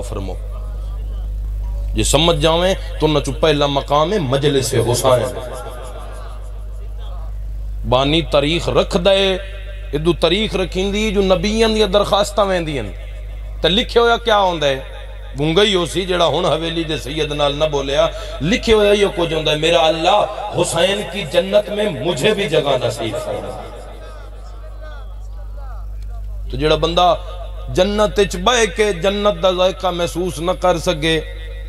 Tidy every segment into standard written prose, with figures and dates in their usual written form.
فرمو جی سمجھ جاویں تو نہ چو پہلا مقام ہے مجلس حسین بانی تاریخ رکھ دے ادو تاریخ رکھیں دی جو نبیان یا درخواستہ وین دین تا لکھے ہویا کیا ہوندہ ہے گنگئی ہو سی جڑا ہون حویلی دے سید نال نہ بولیا لکھے ہویا یہ کچھ ہوندہ ہے میرا اللہ حسین کی جنت میں مجھے بھی جگہ نصیب فرما تو جڑا بندہ جنت اچ بے کے جنت دا ذائقہ محسوس نہ کر سکے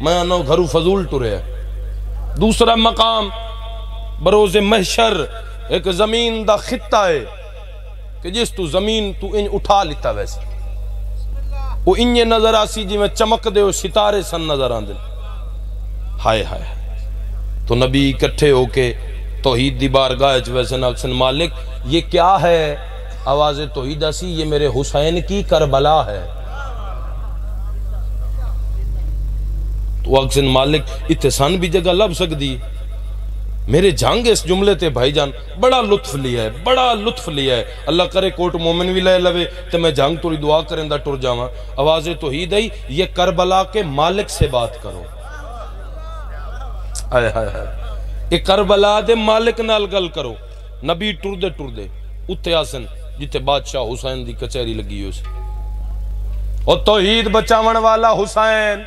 میں انہوں گھرو فضول ٹرے ہیں دوسرا مقام بروز محشر ایک زمین دا خطہ ہے کہ جس تو زمین تو ان اٹھا لیتا ویسے وہ انہیں نظر آسی جی میں چمک دے وہ ستارے سن نظر آن دن ہائے ہائے تو نبی اکٹھے ہو کے توحید دی بارگاہ ویسے ناکسن مالک یہ کیا ہے آواز توحید آسی یہ میرے حسین کی کربلا ہے تو اکسن مالک اتسان بھی جگہ لب سکتی میرے جھانگے اس جملے تے بھائی جان بڑا لطف لیا ہے اللہ کرے کوٹ مومن بھی لے لوے تو میں جھانگ توری دعا کریں دا ٹر جاواں آواز توحید ہے یہ کربلا کے مالک سے بات کرو آئے ہائے ہائے یہ کربلا دے مالک نال گل کرو نبی ٹر دے اتھے آسن جتے بادشاہ حسین دی کچھری لگی ہو سی اور توحید بچاون والا حسین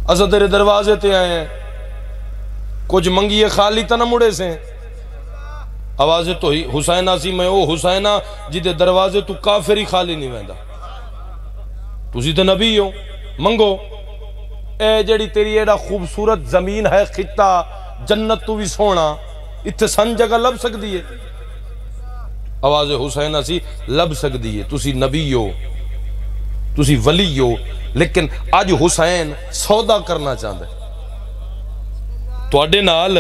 اسا تیرے دروازے تے آئے ہیں کچھ منگیے خالی تا نہ مڑے سے آواز تو حسینہ سی میں او حسینہ جدے دروازے تو کافری خالی نہیں ویندا تسی تے نبی ہو منگو اے جڑی تیری ایڈا خوبصورت زمین ہے خطہ جنت تو بھی سونا اتھے سن جگہ لب سکتی ہے آواز حسینہ سی لب سکتی ہے تسی نبی ہو تسی ولی ہو لیکن آج حسین سودا کرنا چاہتا ہے تو اڈے نال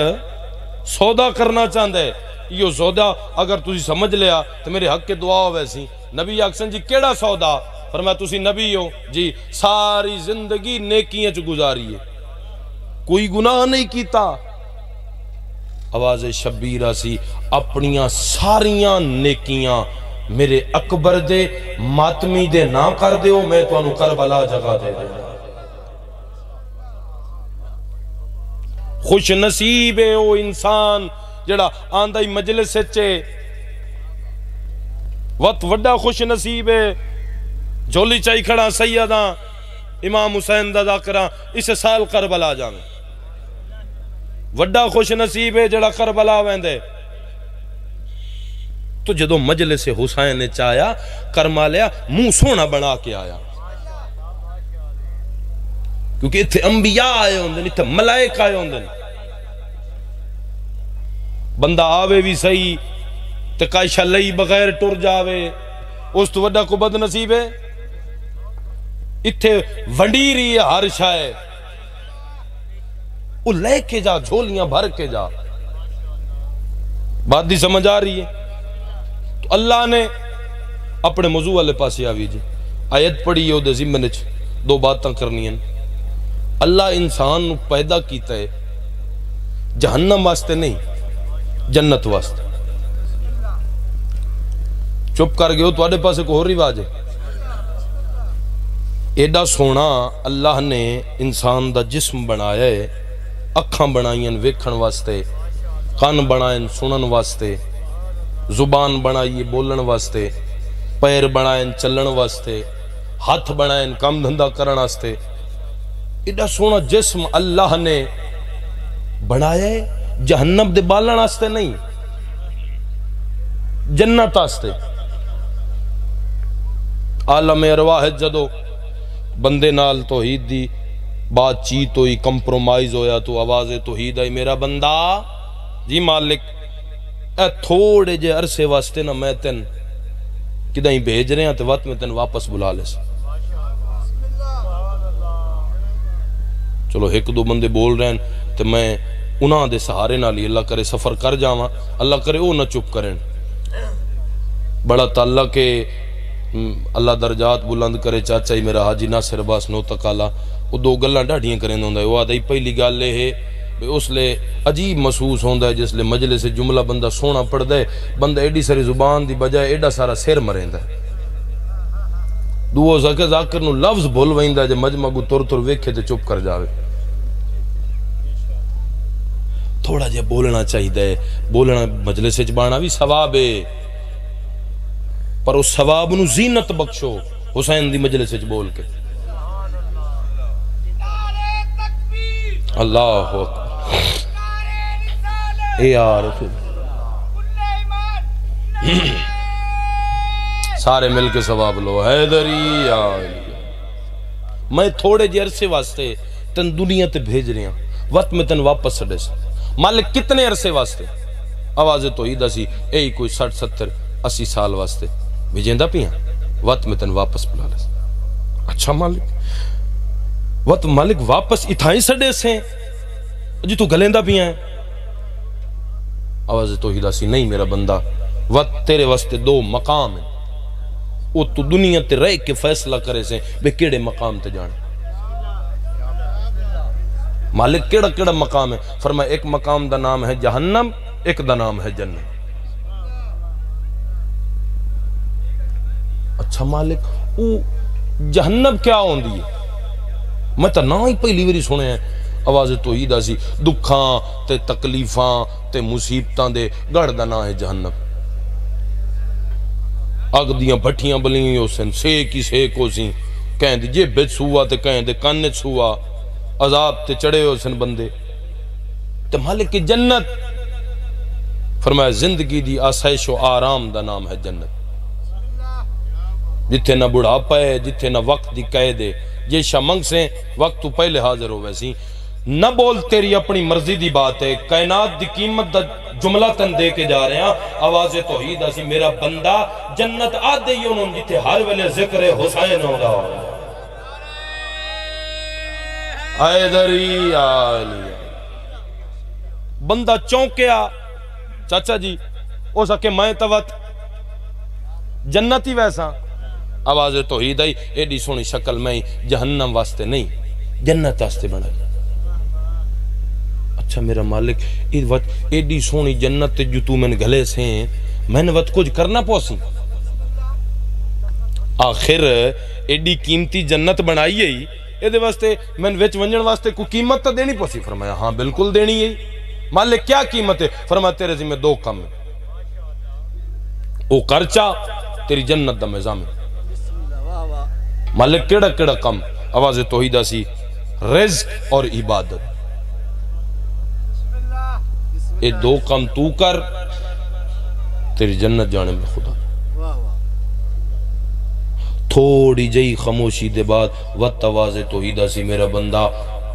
سودا کرنا چاہتا ہے یہ سودا اگر تسی سمجھ لیا تو میرے حق کے دعا ہو ویسی نبی اکسن جی کیڑا سودا فرمایا تسی نبی ہو جی ساری زندگی نیکیاں چ گزاری ہے کوئی گناہ نہیں کیتا آواز شبیرہ سی اپنیاں ساریاں نیکیاں میرے اکبر دے ماتمی دے نہ کر دیو میں تو انہوں کربلا جگہ دے دے خوش نصیب ہے وہ انسان جڑا آندائی مجلس چے وقت وڈا خوش نصیب ہے جولی چاہی کھڑا سیدہ امام حسین دا ذاکرہ اس سال کربلا جانے وڈا خوش نصیب ہے جڑا کربلا ویندے تو جدو مجلس حسین نے چاہیا کرما لیا منہ سونا بنا کے آیا کیونکہ اتھے انبیاء آئے ہوندن اتھے ملائک آئے ہوندن بندہ آوے بھی صحیح تکائشہ لئی بغیر ٹر جاوے اس تو وڈا کو بد نصیب ہے اتھے ونڈیری ہر شائے وہ لے کے جا جھولیاں بھر کے جا بات دی سمجھ آ رہی ہے تو اللہ نے اپنے موضوع والے پاسے آوی جی آیت پڑھی ہو دے زمنچ دو باتاں کرنی ہیں اللہ انسان پیدا کیتا ہے جہنم واسطے نہیں جنت واسطے چپ کر گئے ہو تو آڑے پاسے کو ہو رواج ہے ایڈا سونا اللہ نے انسان دا جسم بنایا ہے اکھاں بنائیں ویکھن واسطے کان بنائیں سنن واسطے زبان بنائیے بولن واسطے پیر بنائیں چلن واسطے ہاتھ بنائیں کام دھندہ کرن واسطے ایڈا سونا جسم اللہ نے بنایا ہے جہنم دے بالن واسطے نہیں جنت واسطے عالم ارواح جدو بندے نال توحید دی بات چیت ہوئی کمپرومائز ہویا تو آواز توحید آئی میرا بندہ جی مالک اے تھوڑے جے عرصے واسطے نا میں تن کدھائیں بھیج رہے ہیں تو وقت میں تن واپس بلا لے سا چلو ایک دو بندے بول رہے ہیں تو میں انہاں دے سہارے نہ لی اللہ کرے سفر کر جاواں اللہ کرے او نہ چپ کریں بڑا تعالیٰ کے اللہ درجات بلند کرے چاچا ہی میرا حاجی ناصر عباس نو تکالا وہ دو گلاں ڈاڑیاں کریں ہوندہ ہے وہ آدھائی پہلی گال لے ہے اس لئے عجیب محسوس ہوندہ ہے جس لئے مجلس جملہ بندہ سونا پڑھ دے بندہ ایڈی ساری زبان دی بجائے ایڈا سارا سیر مرین ہے دو ہو سکے ذاکر نو لفظ بھول ویندا جے مجمع کو تر تر ویکھے تے چپ کر جاوے تھوڑا جے بولنا چاہیے بولنا مجلس وچ بانا بھی ثواب ہے پر اس ثواب نو زینت بخشو حسین دی مجلس وچ بول کے اللہ اکبر اے یار سارے مل کے ثواب لو حیدری یا میں تھوڑے جے عرصے واسطے تن دنیا تے بھیج رہے ہیں وقت میں تن واپس سڑے سے مالک کتنے عرصے واسطے آواز توحید سی اے کوئی 60 70 80 سال واسطے بھیجیندہ پیاں وقت میں تن واپس بلا لے اچھا مالک وقت مالک واپس اتھائیں سڑے سے جی تو گلیندہ پیاں ہے آواز توحید سی نہیں میرا بندہ وقت تیرے واسطے 2 مقام ہیں وہ تو دنیا تے رہ کے فیصلہ کرے سے بے کیڑے مقام تے جانے مالک کیڑا کیڑا مقام ہے فرمایا ایک مقام دا نام ہے جہنم ایک دا نام ہے جنت اچھا مالک او جہنم کیا ہوندی ہے میں تا نہ ہی پہلی واری سنے ہیں آواز توحید سی دکھاں تے تکلیفاں تے مصیبتاں دے گڑھ دا نام ہے جہنم اگ دیاں بھٹیاں بلیں ہو سن سیک ہی سیک ہو سن کہیں دی جے بچ سوا تے کہیں دے کانچ سوا عذاب تے چڑے ہو سن بندے تے مالک کی جنت فرمایا زندگی دی آسائش و آرام دا نام ہے جنت جتھے نہ بڑھاپا ہے جتھے نہ وقت دی قید ہے یہ شمنگ سے وقت تو پہلے حاضر ہو ویسی نہ بول تیری اپنی مرضی دی بات ہے کائنات دی قیمت دا جملہ تن دے کے جا رہے ہیں آواز توحید اسی میرا بندہ جنت آدھے ہی انہوں جتھے ہر ویلے ذکر حسین ہو رہا ہو حیدری آلی بندہ چونکیا چاچا جی ہو سکے میں توت جنتی ویسا آواز توحید آئی ایڈی سونی شکل میں جہنم واسطے نہیں جنت واسطے بنائی اچھا میرا مالک ایڈی سونی جنت جو تو میں گھلے سے ہیں میں نے وقت کچھ کرنا پوسی آخر ایڈی قیمتی جنت بنائی ہے ایدے واسطے میں وچ ونجن واسطے کوئی قیمت تا دینی پوسی فرمایا ہاں بالکل دینی ہے مالک کیا قیمت ہے فرمایا تیرے ذمہ 2 کم ہے او کرچا تیری جنت دا نظام ہے مالک کیڑا کیڑا کم آواز توحید سی رزق اور عبادت یہ 2 کم تو کر تیری جنت جانے میں خدا تھوڑی جئی خاموشی دے بعد وقت آواز توحید سی میرا بندہ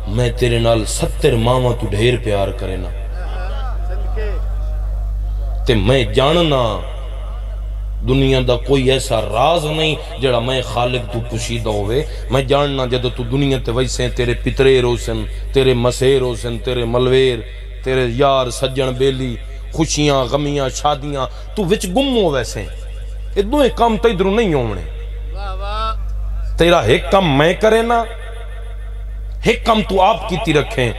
میں تیرے نال 70 ماما تو ڈھیر پیار کرے نا تے میں جاننا دنیا دا کوئی ایسا راز نہیں جڑا میں خالق تو پوشیدہ ہوئے میں جاننا جدو تو دنیا تے ویسے تیرے پترے روسن تیرے مسیر روسن تیرے ملویر تیرے یار سجن بیلی خوشیاں غمیاں شادیاں تو وچ گم ہو ویسے یہ دوئے کام تا ادھروں نہیں ہونے تیرا ایک کام میں کرے نا ایک کام تو آپ کیتی رکھیں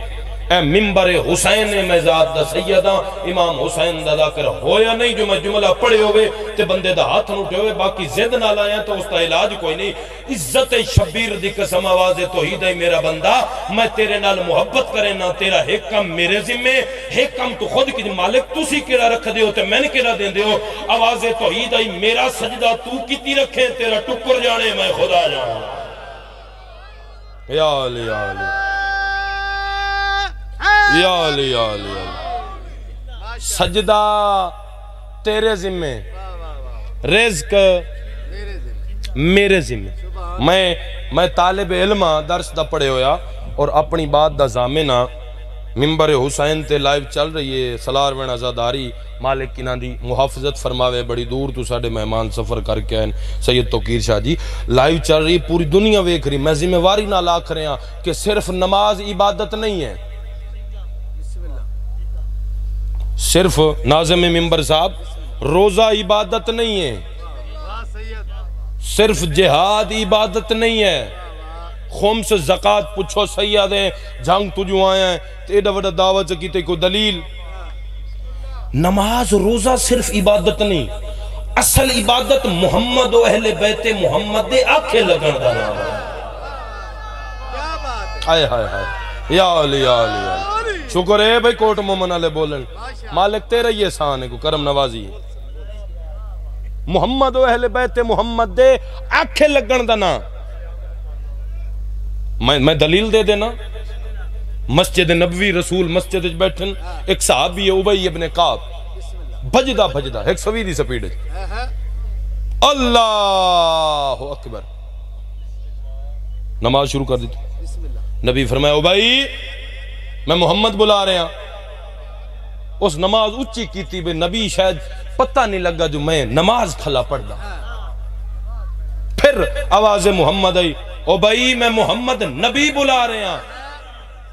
اے منبر حسین مزاد دا سیدہ امام حسین دا ذاکر ہویا نہیں جو میں جملہ پڑھے ہوئے تے بندے دا ہاتھ نوٹے ہوئے باقی زد نہ لائیں تو اس کا علاج کوئی نہیں عزت شبیر دی قسم آواز توحید ہے میرا بندہ میں تیرے نال محبت کرے نا تیرا ایک کم میرے ذمہ ایک کم تو خود کی مالک تو سی کیڑا رکھ دے ہو تے میں نے کیڑا دیں دے ہو آواز توحید ہے میرا سجدہ تو کیتی رکھیں تیرا ٹکر جانے میں خدا جانا یا علی یا علی یا علی یا علی سجدہ تیرے ذمہ رزق میرے ذمہ میں طالب علم درس دا پڑھے ہویا اور اپنی بات دا زامنہ منبر حسین تے لائیو چل رہی ہے سلار وین ازاداری مالک کی ناندی محافظت فرماوے بڑی دور تو ساڑھے مہمان سفر کر کے آئین سید توقیر شاہ جی لائیو چل رہی پوری دنیا ویکھ رہی میں ذمہ واری نہ لاکھ رہے ہیں کہ صرف نماز عبادت نہیں ہے صرف ناظم منبر صاحب روزہ عبادت نہیں ہے صرف جہاد عبادت نہیں ہے خمس زکاة پچھو سیاد ہیں جھنگ تجھو آیا ہیں تیڑا وڑا دعوت کی تے کوئی دلیل نماز روزہ صرف عبادت نہیں اصل عبادت محمد و اہل بیت محمد دے آنکھیں لگن دا نام ہے. آئے ہائے ہائے یا علی یا علی یا علی. شکر ہے بھئی کوٹ مومن علیہ بولن مالک تیرا یہ احسان ہے کو کرم نوازی ہے. محمد و اہل بیت محمد دے آنکھیں لگن دا نام. میں دلیل دے دینا. مسجد نبوی رسول مسجد بیٹھن ایک صحابی ہے ابی ابن کعب بھجدہ 120 دی سپیڈ اللہ اکبر نماز شروع کر دیتی. نبی فرمایا ابی میں محمد بلا رہے ہیں. اس نماز اچھی کیتی بے نبی شاید پتہ نہیں لگا جو میں نماز کھلا پڑھ دا. پھر آواز محمد آئی ابی میں محمد نبی بلا رہے ہیں.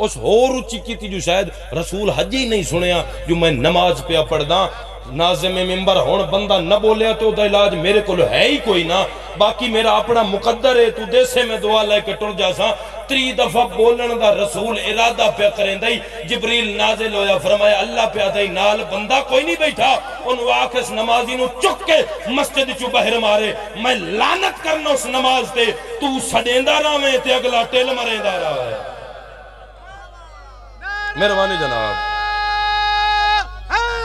اس اور اچھی کی تھی جو شاید رسول حجی نہیں سنیا جو میں نماز پہ پڑھ دا. ناظم ممبر ہون بندہ نہ بولیا تو دا علاج میرے کو ہے ہی کوئی نہ. باقی میرا اپنا مقدر ہے تو دیسے میں دعا لے کے ٹر جاسا. 3 دفعہ بولن دا رسول ارادہ پہ کریں دائی. جبریل نازل ہویا فرمایا اللہ پہ دائی نال بندہ کوئی نہیں بیٹھا. ان واقعس نمازی نو چک کے مسجد چو بہر مارے. میں لعنت کرنا اس نماز تے تو سڑیندہ راویں تے اگلا ٹیل مریندہ راویں. مہربانی جناب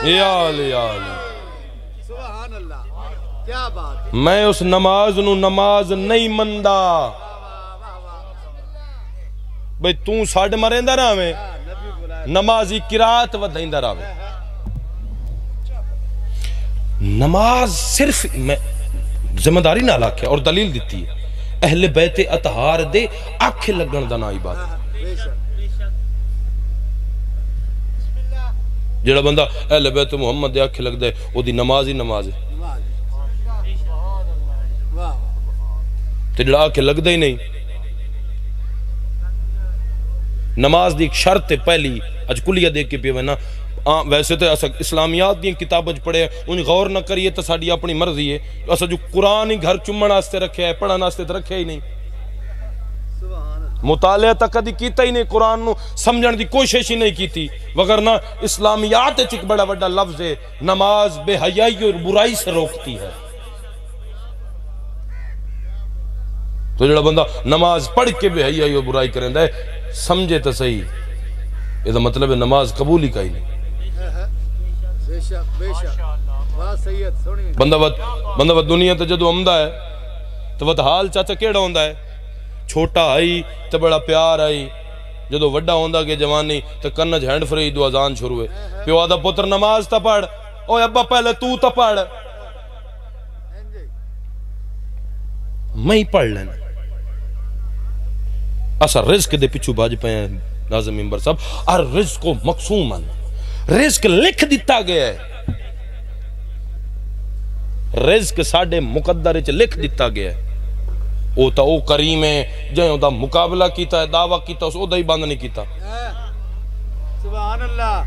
یا علی یا علی سبحان اللہ کیا بات. میں اس نماز نو نماز نہیں مندا. بھئی توں ساڑھ مریندہ راویں نمازی قرات ودھائندہ راویں. نماز صرف میں ذمہ داری نہ لاکھے اور دلیل دیتی ہے اہل بیت اطہار دے آنکھیں لگن دا نا عبادت. جڑا بندہ اہل بیت محمد دے آنکھیں لگ دے وہ دی نماز ہی نماز ہے. تے جڑا آنکھیں لگ دے ہی نہیں. نماز دی ایک شرط ہے پہلی اج کلیہ دیکھ کے پیوے نا. ویسے تو اسلامیات دی کتابیں پڑھے انہیں غور نہ کریے تو ساڑی اپنی مرضی ہے. ایسا جو قرآن ہی گھر چمن آستے رکھے ہے پڑھن آستے تو رکھے ہی نہیں. مطالعہ تک کدی کیتا ہی نہیں. قرآن نو سمجھن دی کوشش ہی نہیں کیتی. وگرنہ اسلامیات ایک بڑا بڑا لفظ ہے نماز بے حیائی اور برائی سے روکتی ہے. تو جڑا بندہ نماز پڑھ کے بے حیائی اور برائی کریں دے سمجھے تو صحیح یہ تو مطلب ہے نماز قبول ہی کا ہی نہیں. بندہ وقت دنیا تو جدو امدہ ہے تو وقت حال چاچا کیڑا ہوندہ ہے. چھوٹا آئی تو بڑا پیار آئی. جدو وڈا ہوندہ کے جوانی تو کنج ہینڈ فری دو اذان شروع ہے. پیو آدھا پتر نماز تا پڑھ. اوہ ابا پہلے تو تا پڑھ. میں ہی پڑھ لینا. ایسا رزق دے پچھو باج پہ ہیں ناظم ممبر صاحب. اور رزق کو مقسوماً رزق لکھ دیتا گیا ہے. رزق ساڑھے مقدر چ لکھ دیتا گیا ہے. او تا او کریم ہے جائیں دا مقابلہ کیتا ہے دعویٰ کیتا اس او دا ہی بند نہیں کیتا. سبحان اللہ.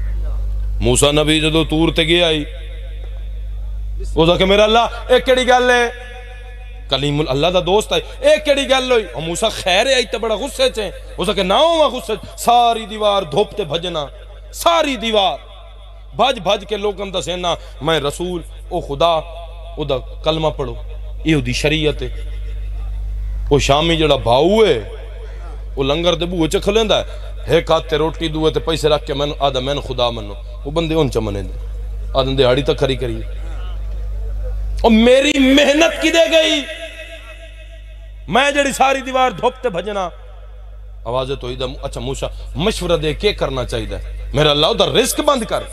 موسیٰ نبی جدو تور تے گیا آئی او دا کہ میرا اللہ ایک کڑی گل ہے کلیم اللہ دا دوست آئی ایک کڑی گل ہوئی. اور موسیٰ خیر آئی تے بڑا غصے چیں. او دا کہ نہ ہوں غصے ساری دیوار دھوپتے بھجنا. ساری دیوار بھج کے لوگ اندہ سینا میں رسول او خدا او دا کلمہ پڑھو یہ دی شریعت ہے. وہ شامی جڑا بھاؤ ہے وہ لنگر دے بوئے چکھ لیندہ ہے ایک آتے روٹی دوئے تے پیسے رکھ کے آدھا میں خدا منو. وہ بندے ان چمنے دے آدھا دیہاڑی تک کھری کری. اور میری محنت کی دے گئی میں جڑی ساری دیوار دھوپتے بھجنا. آوازیں تو ادھا اچھا موسیٰ مشورہ دے کے کرنا چاہیے میرا اللہ ادھا رزق بند کر.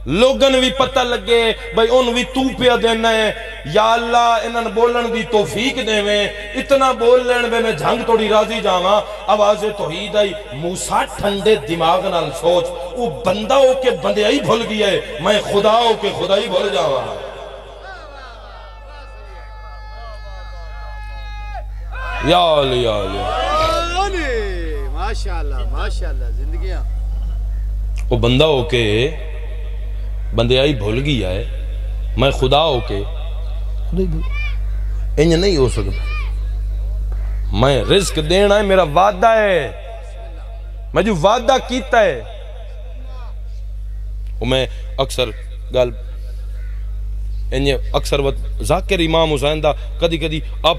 لوگن بھی پتہ لگے بھئی ان بھی تو پیا دینا ہے. یا اللہ انہاں بولن دی توفیق دے میں اتنا بول لین بے میں جھنگ توڑی راضی جاواں. آوازیں توحید آئی. موسیٰ ٹھنڈے دماغ نال سوچ وہ بندہ ہو کے بندے ہی بھول گیا ہے میں خدا ہو کے خدا ہی بھول جاواں. یا علی یا علی ماشاءاللہ ماشاءاللہ زندگیاں. وہ بندہ ہو کے بندے آئی بھول گیا ہے میں خدا ہو کے انہیں نہیں ہو سکتا. میں رزق دینا ہے میرا وعدہ ہے. میں جو وعدہ کیتا ہے وہ میں اکثر گل انہیں اکثر وقت ذاکر امام حسین دا کدی کدی آپ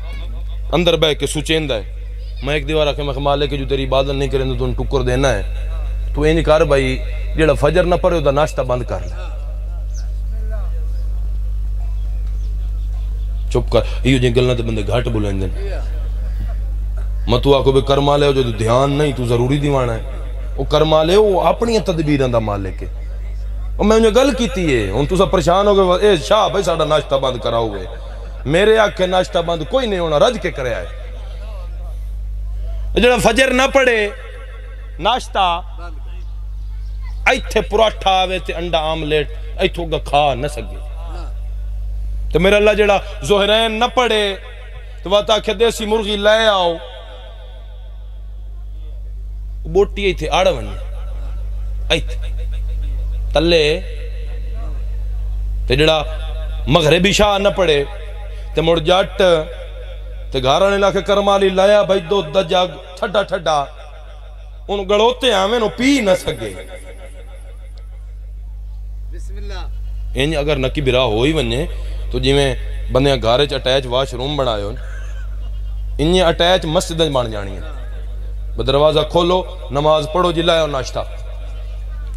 اندر بہ کے سوچین دا ہے میں ایک دیوار آکے میں مالک جو تیری عبادت نہیں کریں تو انہیں ٹکر دینا ہے تو انہیں کہا بھائی جیڑا فجر نہ پڑے دا ناشتہ بند کر لے چپ کر یہ جو گلنا تے بندے گھاٹ بولیں دیں میں تو آکو بے کرما لے ہو جو دھیان نہیں تو ضروری دیوانا ہے وہ کرما لے وہ اپنی تدبیران دا مالک ہے اور میں انہیں گل کیتی ہے ان تو سب پریشان ہو گئے اے شاہ بھائی ساڑھا ناشتہ بند کراؤ گے میرے آکھے ناشتہ بند کوئی نہیں ہونا رج کے کرے آئے جڑا فجر نہ پڑے ناشتہ ایتھے پراٹھا آوے تے انڈا آملیٹ ایتھو گا کھا نہ سکے تو میرا اللہ جڑا ظہرین نہ پڑے تو وہ تاکہ دیسی مرغی لائے آؤ بوٹی ایتھے آڑا ونی ایتھے تلے تے جڑا مغربی شاہ نہ پڑے تے مڑ جٹ تے گھارانے لاکھے کرمالی لایا بھائی دو دجاگ ٹھڈا ٹھڈا ان گڑوتے آمیں نو پی نہ سکے بسم اللہ ان اگر نکی برا ہوئی ونجے تو جی میں بندے گھارے چ اٹیچ واش روم بنائے ہو انہیں اٹیچ مسجد بن جانی ہے دروازہ کھولو نماز پڑھو جی لائے ہو ناشتہ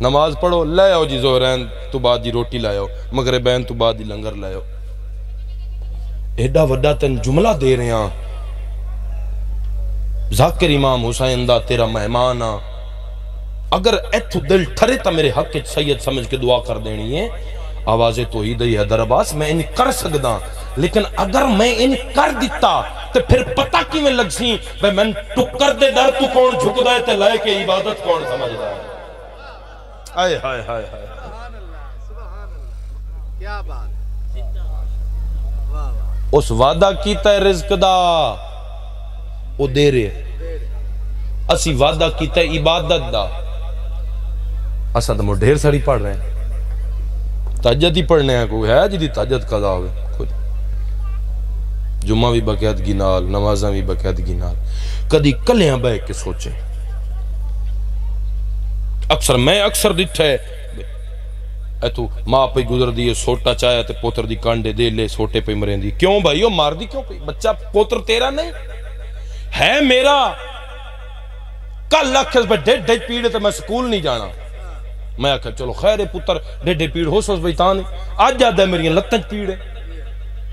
نماز پڑھو لائے ہو جی زہرین تو بعد جی روٹی لائے ہو مغربین تو بعد جی لنگر لائے ہو ایڈا وڈا تن جملہ دے رہے ہیں ذاکر امام حسین دا تیرا مہمان اگر ایتھو دل ٹھرے تا میرے حق سید سمجھ کے دعا کر دینی ہے آواز توحید ہے حیدر عباس میں انہیں کر سکدا لیکن اگر میں انہیں کر دیتا تو پھر پتہ کی میں لگ سی بھئی میں ٹکر دے در تو کون جھک دائے تے لائے کہ عبادت کون سمجھ رہا ہے آئے ہائے ہائے ہائے سبحان اللہ کیا بات اس وعدہ کیتا ہے رزق دا وہ دے رہے اسی وعدہ کیتا ہے عبادت دا اسا دمو ڈھیر سڑی پڑھ رہے ہیں تہجد ہی پڑھنے ہیں کوئی ہے جدی تہجد قضا ہوئے خود جمعہ بھی بقیدگی نال نمازاں بھی بقیدگی نال کدی کلیاں بے کے سوچیں اکثر میں اکثر ڈٹھا ہے اے تو ماں پہ گزر دی سوٹا چاہیا تے پوتر دی کانڈے دے لے سوٹے پہ مرین دی کیوں بھائی وہ مار دی کیوں پہ بچہ پوتر تیرا نہیں ہے میرا کل لکھز پہ ڈیڈ ڈیڈ پیڑے تے میں سکول نہیں جانا میں کہا چلو خیر پتر ڈیڈ ڈیڈ پیڑ ہو سوز بیتانے آج جا دے میری لتن پیڑے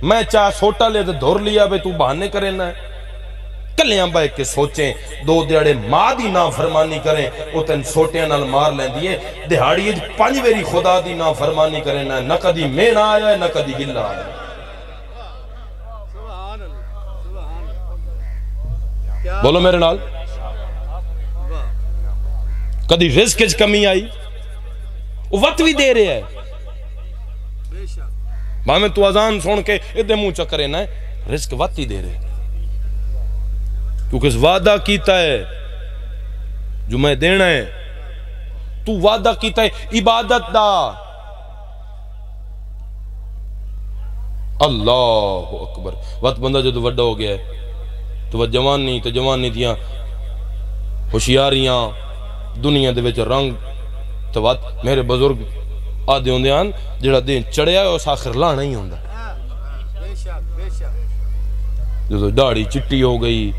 میں چاہ سوٹا لے تے دھور لیا بے تو بہانے کرے نہ کلیاں بھائی کے سوچیں دو دیڑے ماں دی نافرمانی کریں او تن سوٹیاں نال مار لیں دیئے دہاڑی پانچ ویری خدا دی نافرمانی کریں نہ کدی میں نہ آیا ہے نہ کدی گلہ آیا سبحان اللہ سبحان اللہ بولو میرے نال کدی رزق کی کمی آئی وہ وقت بھی دے رہے ہے بے شک میں تو اذان سن کے ادھے منہ چکرے نہ رزق وقت ہی دے رہے کیونکہ اس وعدہ کیتا ہے جو میں دینا ہے تو وعدہ کیتا ہے عبادت دا اللہ اکبر وقت بندہ جو وڈا ہو گیا ہے تو وہ جوانی تو جوانی دیاں ہوشیاریاں دنیا دے وچ رنگ تو وقت میرے بزرگ آدھے ہوندے ہیں جڑا دین چڑھیا ہے اس آخر لانا ہی ہوندہ بے شک بے شک جو داڑھی چٹی ہو گئی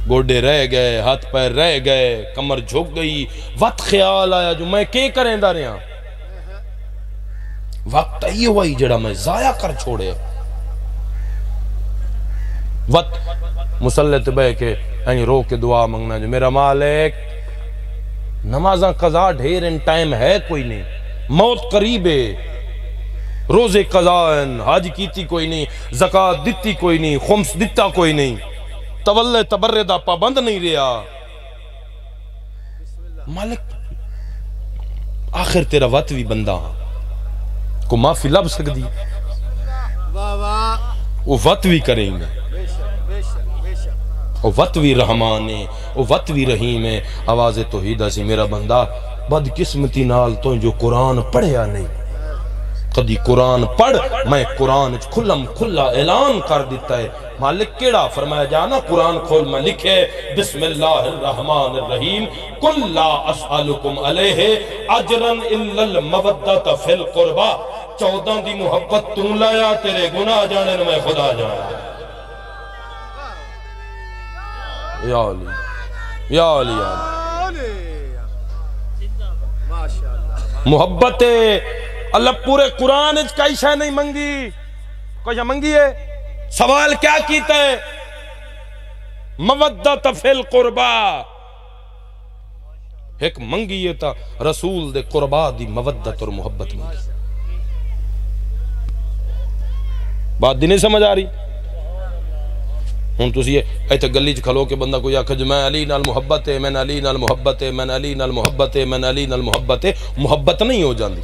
گوڑے رہ گئے ہاتھ پیر رہ گئے کمر جھک گئی وقت خیال آیا جو میں کیا کریں دا رہا وقت یہ ہوئی جڑا میں ضائع کر چھوڑے وقت مسلط بے کے اینی رو کے دعا منگنا جو میرا مالک نمازاں قضا ڈھیر ان ٹائم ہے کوئی نہیں موت قریب ہے روزے قضا حج کیتی کوئی نہیں زکاة دیتی کوئی نہیں خمس دیتا کوئی نہیں تولے تبردہ پابند نہیں رہا مالک آخر تیرا وقت بھی بندہ کو معافی لب سکتی واہ واہ وہ وقت بھی کریں گے بے شک بے شک بے شک وہ وقت بھی رحمان ہے وہ وقت بھی رحیم ہے آواز توحیدہ سی میرا بندہ بدقسمتی نال تو جو قرآن پڑھیا نہیں کدی قرآن پڑھ میں قرآن کھلم کھلا اعلان کر دیتا ہے مالک کیڑا؟ فرمایا جانا قرآن کھول میں لکھے بسم اللہ الرحمن الرحیم قل لا اسألکم علیہ اجرا الا المودۃ فی القربہ 14 دی محبت تو لایا تیرے گناہ جانے میں خدا جانا یا علی یا علی یا علی محبت اللہ پورے قرآن اچ کئی شے نہیں منگی کوئی شے منگی ہے سوال کیا کیتا ہے مودت فی القربہ ایک منگی یہ تھا رسول دے قربا دی مودت اور محبت منگی بات دی نہیں سمجھ آ رہی ہوں تسی ایتھے گلی چ کھلو کے بندہ کوئی آکھے جو میں علی نال محبت ہے میں علی نال محبت ہے میں علی نال محبت ہے میں علی نال محبت ہے محبت نہیں ہو جاندی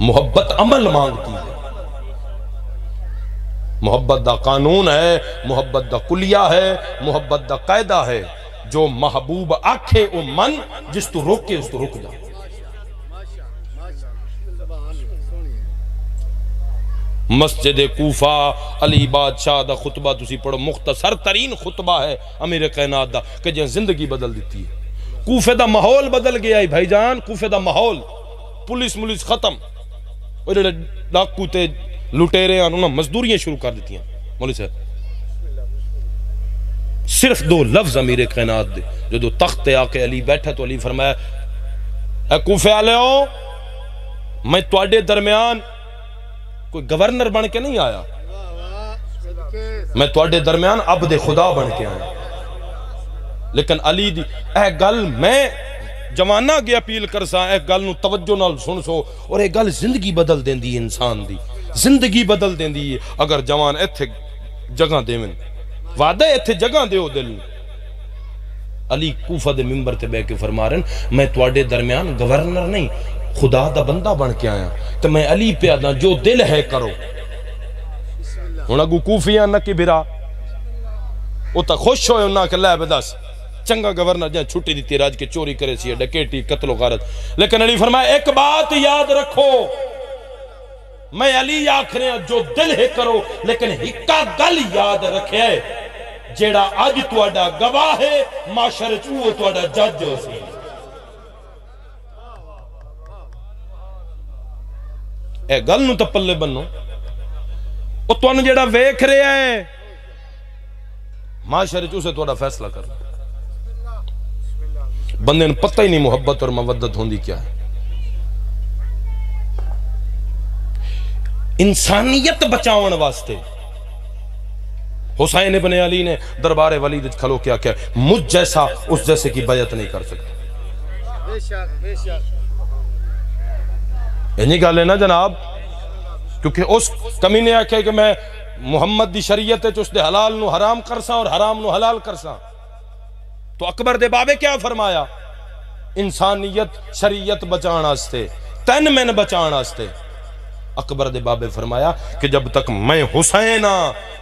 محبت عمل مانگتی ہے محبت دا قانون ہے محبت دا کلیہ ہے محبت دا قاعدہ ہے جو محبوب آکھے او من جس تو روکے اس تو رک جا مسجد کوفہ علی بادشاہ دا خطبہ تسی پڑھو مختصر ترین خطبہ ہے امیر کائنات دا کہ جن زندگی بدل دیتی ہے کوفے دا ماحول بدل گیا ہے بھائی جان کوفے دا ماحول پولیس ملیس ختم اور ڈاکو تے لٹیرے ہیں انہوں نے مزدوریاں شروع کر دیتی ہیں مولی صاحب صرف 2 لفظ امیر کائنات دے جو دو تخت آکے علی بیٹھا تو علی فرمایا اے کوفے آلے ہو میں تواڈے درمیان کوئی گورنر بن کے نہیں آیا میں تواڈے درمیان عبد خدا بن کے آیا لیکن علی دی اے گل میں جوانہ گیا اپیل کرسا اے گل نو توجہ نال سن سو اور اے گل زندگی بدل دین دی انسان دی زندگی بدل دین دی اگر جوان ایتھے جگہ دیون وعدہ ایتھے جگہ دیو دل علی کوفہ دے منبر تے بے کے فرما رہن میں تواڈے درمیان گورنر نہیں خدا دا بندہ بن کے آیا تو میں علی پہ آدھا جو دل ہے کرو انہاں کو کوفیاں نہ کی بھرا وہ تا خوش ہوئے انہاں کہ لے بداس چنگا گورنر جہاں چھٹی دیتی راج کے چوری کرے سی ڈکیٹی قتل و غارت لیکن علی فرمایا ایک بات یاد رکھو میں علی آکھنے جو دل ہے کرو لیکن ہکا گل یاد رکھے جیڑا آج تواڈا گواہ ہے معاشر چوہ تواڈا جج ہو سی اے گل نو تپلے بنو او تو انو جیڑا ویکھ رہے ہیں معاشر چوہ سے تواڈا فیصلہ کر بندے نے پتہ ہی نہیں محبت اور مودت ہوندی کیا ہے انسانیت بچاون واسطے حسین ابن علی نے دربار ولید کھلو کیا کہ مجھ جیسا اس جیسے کی بیعت نہیں کر سکتا بے شک بے شک یعنی گا لینا جناب کیونکہ اس کمی نے آکھے کہ میں محمد دی شریعت ہے اس دے حلال نو حرام کرساں اور حرام نو حلال کرساں تو اکبر دے بابے کیا فرمایا انسانیت شریعت بچان آستے تن میں بچان آستے اکبر دے بابے فرمایا کہ جب تک میں حسین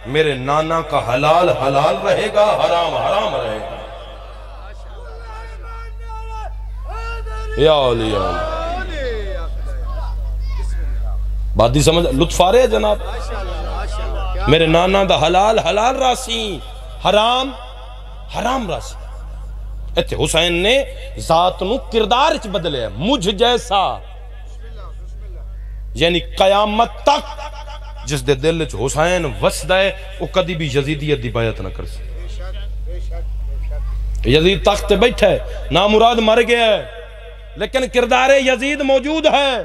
میرے نانا کا حلال حلال رہے گا حرام حرام رہے گا یا علی یا علی بات دی سمجھ لطف آ رہے ہیں جناب میرے نانا دا حلال حلال راسی حرام حرام راسی ایتھے حسین نے ذات نو کردار اچ بدلے مجھ جیسا یعنی قیامت تک جس دے دل چ حسین وسدا ہے وہ کدی بھی یزیدیت دی بیعت نہ کر سکے یزید تخت تے بیٹھا ہے نامراد مر گیا ہے لیکن کردار یزید موجود ہے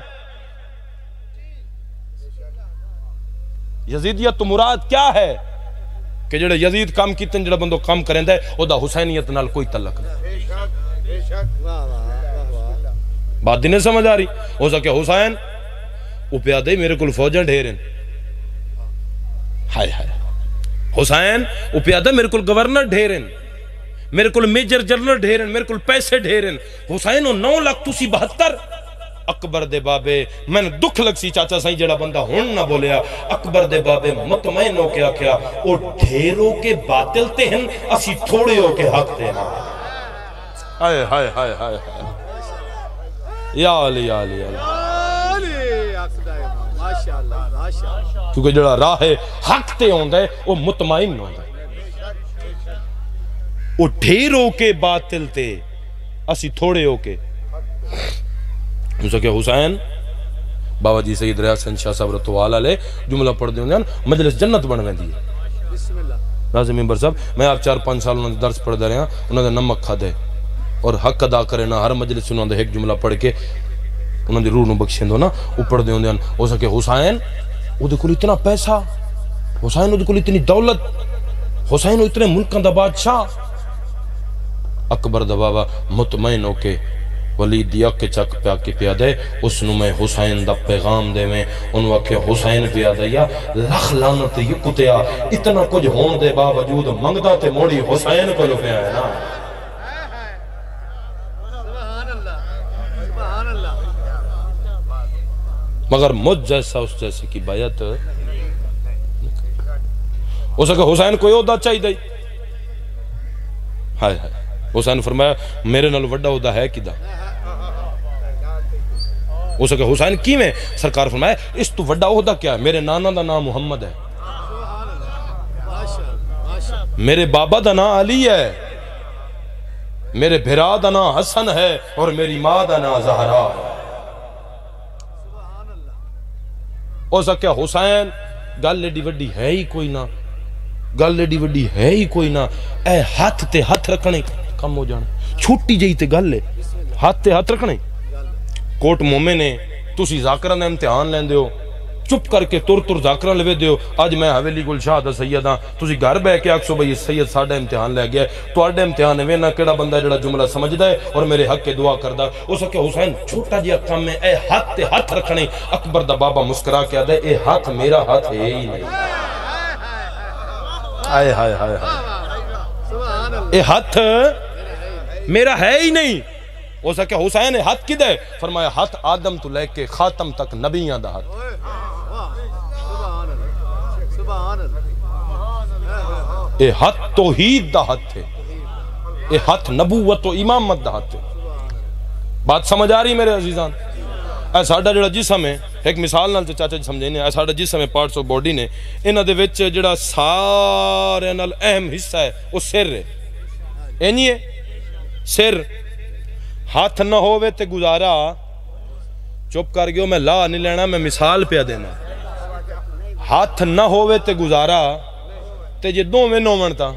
یزیدیت تو مراد کیا ہے کہ جڑے یزید کام کیتے جڑا بندو کام کریندا ہے او دا حسینیت نال کوئی تعلق نہیں بات نہیں سمجھ آ رہی ہو سکے حسین وہ پیادے میرے کل فوجاں ڈھیرن ہائے ہائے حسین وہ پیادہ میرے کل گورنر ڈھیرن میرے کل میجر جنرل ڈھیرن میرے کل پیسے ڈھیرن حسین 9 لاکھ تسی 72 اکبر دے بابے میں نے دکھ لگ سی چاچا سائیں جڑا بندہ ہون نہ بولیا اکبر دے بابے مطمئن ہو کے آکھیا او ڈھیروں کے باطل تے ہیں اسی تھوڑے ہو کے حق تے ہیں ہائے ہائے ہائے ہائے یا علی یا علی یا علی کیونکہ جڑا راہ حق تے ہوندا ہے وہ مطمئن ہوندا ہے، وہ ڈھیر ہو کے باطل تے اسی تھوڑے ہو کے کہ حسین بابا جی سید ریاض شاہ صاحب رحمۃ اللہ علیہ جملہ پڑھ دے ہوندے مجلس جنت بن ویندی ہے۔ ناظم ممبر صاحب میں آپ 4-5 سال انہوں نے درس پڑھ دے رہے ہیں، انہوں نے نمک کھا دے اور حق ادا کرے نا، ہر مجلس انہوں نے ایک جملہ پڑھ کے انہوں نے روح نو بخشیں دو نا، وہ پڑھ دے ہوندے ہیں ہو سکے حسین وہ دے کول اتنا پیسہ، حسین وہ دے کول اتنی دولت، حسین وہ اتنے ملکاں دا بادشاہ، اکبر دا بابا مطمئن ہو کے ولید دی اک چک پیا کے پیا دے، اس نو میں حسین دا پیغام دے میں انہوں آکے حسین پیا دے یا لکھ لعنت یکتیا اتنا کچھ ہون دے باوجود منگدا تے موڑی حسین کو لو پیا ہے نا۔ مگر مجھ جیسا اس جیسے کی بیعت ہو سکے حسین کوئی عہدہ چاہی دے، ہائے ہائے حسین فرمایا میرے نال وڈا عہدہ ہے کدا، ہو سکے حسین کی میں سرکار فرمایا اس تو وڈا عہدہ کیا ہے، میرے نانا دا نام محمد ہے، میرے بابا دا نام علی ہے، میرے بھرا دا نام حسن ہے اور میری ماں دا نام زہرا ہے۔ ہو سکے حسین گل ایڈی وڈی ہے ہی کوئی نہ، گل ایڈی وڈی ہے ہی کوئی نہ، اے ہاتھ تے ہاتھ رکھنے کم ہو جانا، چھوٹی جئی تے گل ہے، ہاتھ تے ہاتھ رکھنے۔ کوٹ مومن نے تسی ذاکرہ نے امتحان لین دیو، چپ کر کے تر ذاکرہ لوے دیو، آج میں حویلی گل شاہ دا سید ہاں، تسی گھر بے کے آکسو بھئی سید ساڑھا امتحان لے گیا ہے، تو آڈے امتحان ہے نہ کیڑا بندہ جڑا جملہ سمجھ دا ہے اور میرے حق کے دعا کردہ، اس کہ حسین چھوٹا جیا کام میں اے ہاتھ تے ہاتھ رکھنے، اکبر دا بابا مسکرا کیا دے اے ہاتھ میرا ہاتھ ہے ہی نہیں، آئے ہائے ہائے اے ہاتھ میرا ہے ہی نہیں۔ ہو سکے حسین ہاتھ کی دے فرمایا ہاتھ آدم تو لے کے خاتم تک نبیاں دا ہاتھ، اے ہاتھ توحید دا ہاتھ تھے، اے ہاتھ نبوت و امامت دا ہاتھ تھے۔ بات سمجھ آ رہی میرے عزیزان؟ اے ساڑھا جڑا جسم ہے، ایک مثال نال چاچا جی سمجھینے، اے ساڑھا جسم ہے پارٹس آف باڈی نے، انہاں دے وچ جڑا سارے نال اہم حصہ ہے وہ سر ہے، اینی ہے سر، ہاتھ نہ ہوئے تے گزارا، چپ کر گئے میں لا نہیں لینا، میں مثال پہ دینا، ہاتھ نہ ہوئے تے گزارا تے جے دو میں نو منتا،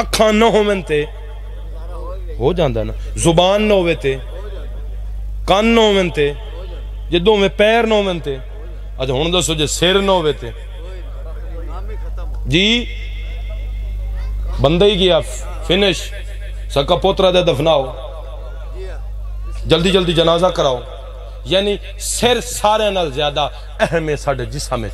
اکھاں نہ ہوئے تے ہو جاندہ نا، زبان نہ ہوئے تے کان نہ ہوئے تے جے دو میں پیر نہ ہوئے تے، اچھا ہون دو سو جے سر نہ ہوئے تے جی بندہ ہی گیا فنش، سکا پوترہ دے دفناؤ، جلدی جلدی جنازہ کراؤ، یعنی سر سارے نال زیادہ اہم ہے ساڑھے جسم ہے۔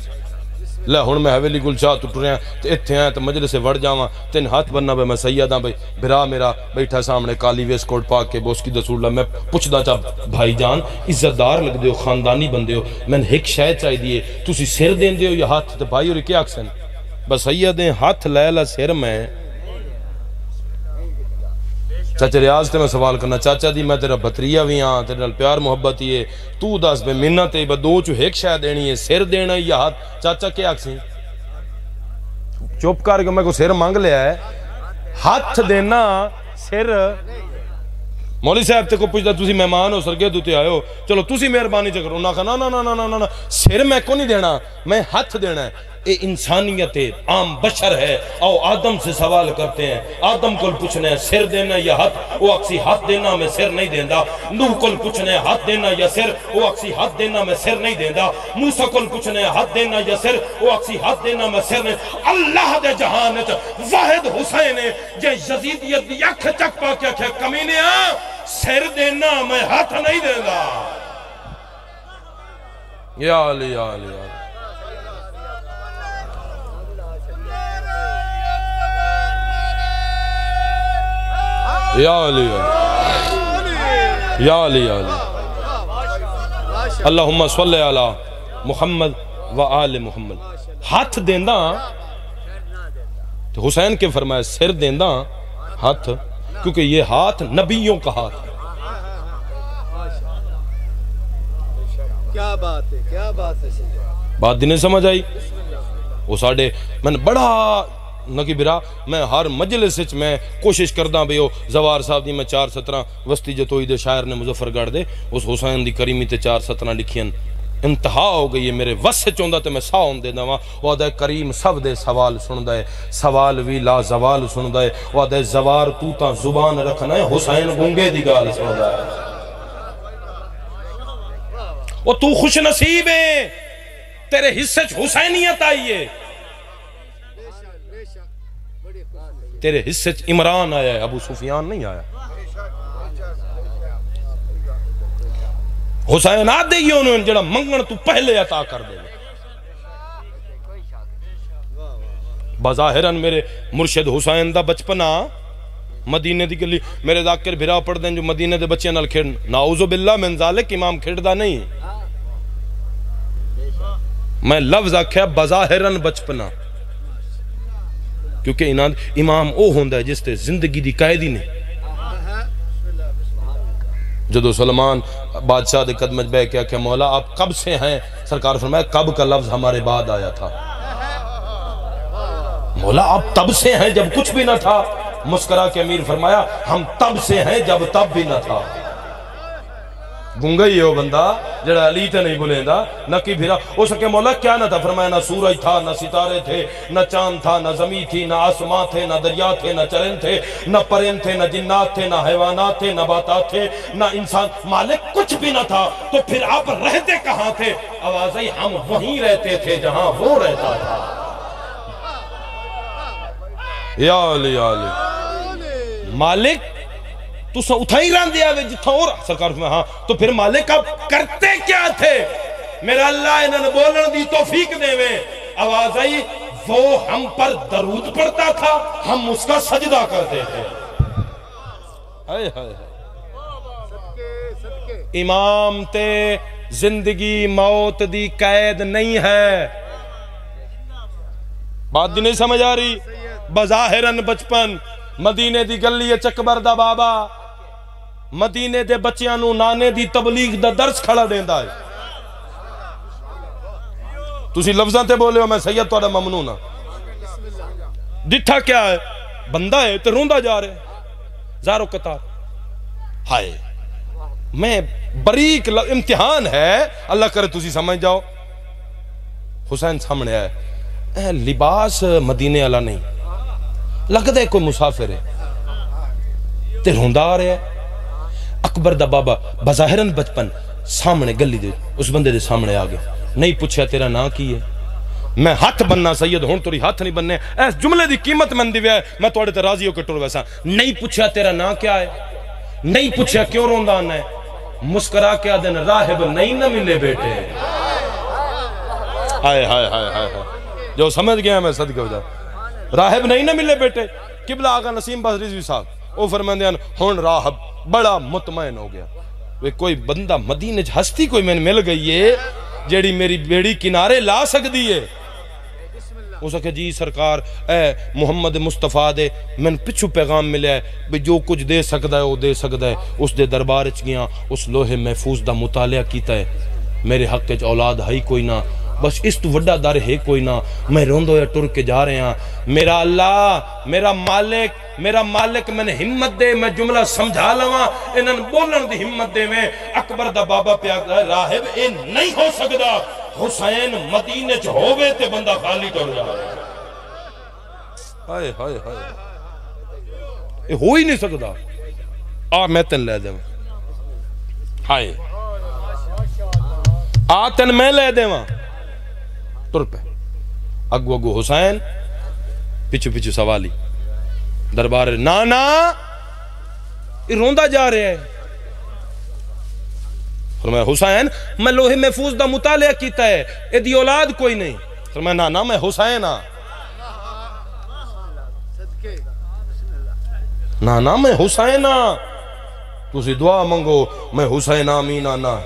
لے ہون میں حویلی گل شاہ تو ٹرے ہیں تو اتھے ہیں تو مجلس سے وڑ جاواں، تین ہاتھ بننا بے میں سیداں بھئی بھرا میرا بیٹھا سامنے کالی ویس کوٹ پاک کے بوس کی دسول اللہ، میں پوچھ دا چاہ بھائی جان عزتدار لگ دیو، خاندانی بندے ہو، میں نے ایک شاید چاہی دیئے تُسی سر دین دیو یا ہاتھ تو بھائی اور کیا اکسن بس سیدیں ہاتھ لیلہ سر میں۔ چاچا ریاض تے میں سوال کرنا، چاچا دی میں تیرا بطریہ بھی ہاں، تیرا پیار محبت ہی ہے، تو دس بے منت ہے، دو چو ایک شاید دینی ہے، سر دینا یا ہاتھ، چاچا کیا اکسی چپ کر کے میں کو سر مانگ لیا ہے، ہاتھ دینا سر مولی صاحب تے کو پوچھتا تُسی مہمان ہو سرگے دوتے آئے ہو، چلو تُسی مہربانی چکر انہاں کہا نا سر میں کو نہیں دینا، میں ہاتھ دینا ہے، اے انسانیت عام بشر ہے، آؤ آدم سے سوال کرتے ہیں، آدم کل پوچھنے سر دینا یا ہاتھ، وہ اکسی ہاتھ دینا میں سر نہیں دیندہ، نوح کل پوچھنے ہاتھ دینا یا سر، وہ اکسی ہاتھ دینا میں سر نہیں دیندہ، موسیٰ کل پوچھنے ہاتھ دینا یا سر، وہ اکسی ہاتھ دینا میں سر نہیں، اللہ دے جہانت واحد حسین جے یزیدیت یک چک پا کیا کمینے ہاں سر دینا میں ہاتھ نہیں دیندہ۔ یا علی یا علی یا علی یا علی یا علی یا علی اللہم صلی علی محمد و آل محمد۔ ہاتھ دیندہ تو حسین کے فرمایا سر دیندہ ہاتھ، کیونکہ یہ ہاتھ نبیوں کا ہاتھ ہے، کیا بات ہے، کیا بات ہے سید۔ بات نہیں سمجھ آئی؟ وہ ساڑھے میں بڑا نکی برا میں ہر مجلس وچ میں کوشش کردہ بھی ہو زوار صاحب دی میں 417 وسطی جتوئی دے شاعر نے مظفر گڑھ دے اس حسین دی کریمی تے 417 لکھین انتہا ہو گئی ہے میرے وس چوندہ تے میں سا ہوں دے دوا وہ دے کریم سب دے سوال سن دے سوال وی لا زوال سن دے وہ دے زوار تو تا زبان رکھنا ہے حسین گنگے دی گال سن دے وہ تو خوش نصیب ہے تیرے حصے حسینیت آئیے تیرے حصے عمران آیا ہے ابو سفیان نہیں آیا حسین آدھے ہی انہوں نے جڑا منگن تو پہلے عطا کر دے بظاہرن میرے مرشد حسین دا بچپنا مدینے دی گلی میرے ذاکر بھرا پڑھ دیں جو مدینے دے بچے نال کھڑ نعوذ باللہ من ذالک امام کھڑ دا نہیں میں لفظ آکھیا بظاہرن بچپنا کیونکہ امام او ہوندہ ہے جس تے زندگی دی قائدی نہیں جدو سلمان بادشاہ دے قدمت بے کیا کہ مولا آپ کب سے ہیں سرکار فرمایا کب کا لفظ ہمارے بعد آیا تھا مولا آپ تب سے ہیں جب کچھ بھی نہ تھا مسکرا کے امیر فرمایا ہم تب سے ہیں جب تب بھی نہ تھا گنگا ہی ہو بندہ جڑا علی تے نہیں بولیں دا نہ کی بھیرا ہو سکے مولا کیا نہ تھا فرمایا نہ سورج تھا نہ ستارے تھے نہ چاند تھا نہ زمین تھی نہ آسمان تھے نہ دریا تھے نہ چرن تھے نہ پرند تھے نہ جنات تھے نہ حیوانات تھے نباتات تھے نہ انسان مالک کچھ بھی نہ تھا تو پھر آپ رہتے کہاں تھے آوازیں ہم وہیں رہتے تھے جہاں وہ رہتا تھا یا علی مالک تو سا اتھائی ران دیا وے جتھا اور سرکار میں ہاں تو پھر مالک اب کرتے کیا تھے میرا اللہ انہوں نے بولن دی توفیق دے وے آواز آئی وہ ہم پر درود پڑتا تھا ہم اس کا سجدہ کرتے تھے امام تے زندگی موت دی قید نہیں ہے بات دی نہیں سمجھ آ رہی بظاہرن بچپن مدینے دی گلی چکبر دا بابا مدینے دے بچیاں نو نانے دی تبلیغ دا درس کھڑا دیندا ہے تسی لفظاں تے بولے ہو میں سید توڑا ممنون ہاں ڈٹھا کیا ہے بندہ ہے تے روندہ جا رہے زارو قطار ہائے میں بریک امتحان ہے اللہ کرے تسی سمجھ جاؤ حسین سامنے آئے لباس مدینے والا نہیں لگ دے کوئی مسافر ہے تے روندہ آ رہے ہے اکبر دا بابا بظاہرن بچپن سامنے گلی دے اس بندے دے سامنے آگے نہیں پوچھا تیرا نا کی ہے میں ہاتھ بننا سید ہون توری ہاتھ نہیں بننے ایس جملے دی قیمت من دی ہے میں توڑے تے راضی ہو کے ٹور ویسا نہیں پوچھا تیرا نا کیا ہے نہیں پوچھا کیوں روندہ آنا ہے مسکرا کے آدھن راہب نہیں نہ ملے بیٹے ہائے ہائے ہائے ہائے جو سمجھ گیا میں صدقہ ہو جا راہب نہیں نہ ملے بیٹے قبلہ آقا نسیم باز رضوی صاحب او فرماندے ہیں ہون راہب بڑا مطمئن ہو گیا وہ کوئی بندہ مدینے ہستی کوئی میں مل گئی ہے جیڑی میری بیڑی کنارے لا سکتی ہے اس کہ جی سرکار اے محمد مصطفیٰ دے میں پچھو پیغام ملے ہے جو کچھ دے سکتا ہے وہ دے سکتا ہے اس دے دربار اچ گیا اس لوہے محفوظ دا مطالعہ کیتا ہے میرے حق کے اولاد ہے کوئی نہ بس اس تو وڈا در ہے کوئی نہ میں روندو یا ٹر کے جا رہے ہیں میرا اللہ میرا مالک میں نے ہمت دے میں جملہ سمجھا لواں انہاں بولن دی ہمت دے میں اکبر دا بابا پیاک راہب اے نہیں ہو سکدا حسین مدینے چ ہووے تے بندہ خالی ٹر جا رہا ہے ہائے ہائے ہائے اے ہو ہی نہیں سکدا آ میں تن لے دے ہائے آ تن میں لے دے ٹر پہ اگو اگو حسین پچھو پچھو سوالی دربار نانا یہ روندہ جا رہے ہیں فرمایا حسین میں لوہے محفوظ دا مطالعہ کیتا ہے اے دی اولاد کوئی نہیں فرمایا نانا میں حسین ہاں نانا میں حسین ہاں تسی دعا منگو میں حسین آمین آنا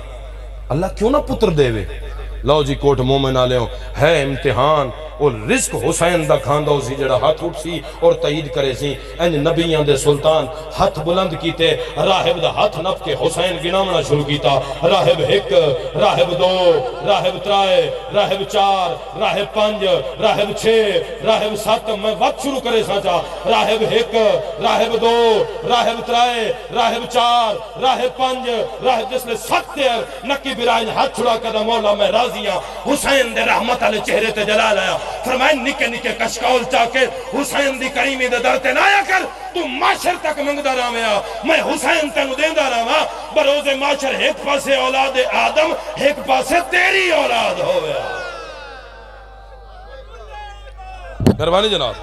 اللہ کیوں نہ پتر دے وے لو جی کوٹ مومن آلے ہوں ہے امتحان اور رزق حسین دا کھاندا اسی جڑا ہاتھ اٹھ سی اور تائید کرے سی انج نبیاں دے سلطان ہاتھ بلند کیتے راہب دا ہاتھ نپ کے حسین گنامنا شروع کیتا راہب 1 راہب 2 راہب 3 راہب 4 راہب 5 راہب 6 راہب 7 میں وقت شروع کرے سانچا راہب 1 راہب 2 راہب 3 راہب 4 راہب 5 راہب جس نے 7 نکی برائن ہاتھ چھڑا کر مولا میں راضی ہاں حسین دے رحمت علی چہرے تے جلال آیا فرمائے نکے نکے کشکول چاہ کے حسین دی کریمی دے درتے نہ آیا کر تو معاشر تک منگدہ رہا میں حسین تینو دیندہ رہا بروز معاشر ایک پاسے اولاد آدم ایک پاسے تیری اولاد ہوئے مہربانی جناب